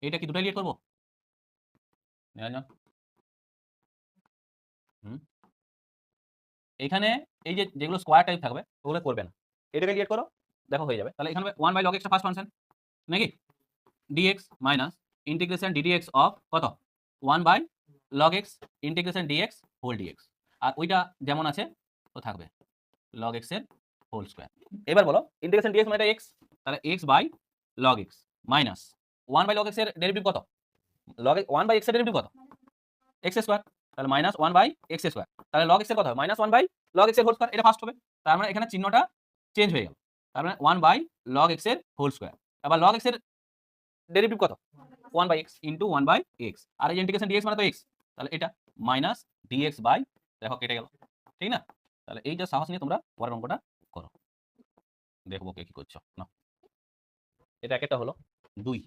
এটা কি দুটাই লিড করবো নিরঞ্জন? হুম, এখানে এই যে যেগুলো স্কোয়ার টাইপ থাকবে ওগুলো করবে না, এটাকে লিড করো, দেখো হয়ে যাবে। তাহলে এখানে 1/log x টা ফার্স্ট ফাংশন নাকি, dx minus integration ddx of কত 1/log x integration dx whole dx, আর ওইটা যেমন আছে তো থাকবে log x এর হোল স্কয়ার। এবার বলো ইন্টিগ্রেশন dx মানে x, তাহলে x/log x minus 1/log x এর ডেরিভেটিভ কত, log 1/x এর ডেরিভেটিভ কত x স্কয়ার, তাহলে মাইনাস 1/x স্কয়ার, তাহলে log x এর কত হবে মাইনাস 1/log x এর হোল স্কয়ার, এটা ফার্স্ট হবে। তার মানে এখানে চিহ্নটা চেঞ্জ হয়ে গেল, তার মানে 1/log x এর হোল স্কয়ার। আবার log x এর ডেরিভেটিভ কত 1/x ইন্টু 1/x, আর এই ইন্টিগ্রেশন dx মানে তো x, তাহলে এটা মাইনাস dx বাই, দেখো কেটে গেল, ঠিক না? তাহলে এইটা সাহস নিয়ে তোমরা পরের অঙ্কটা করো, দেখবো কে কি করছো না। এটা একটা হলো 2।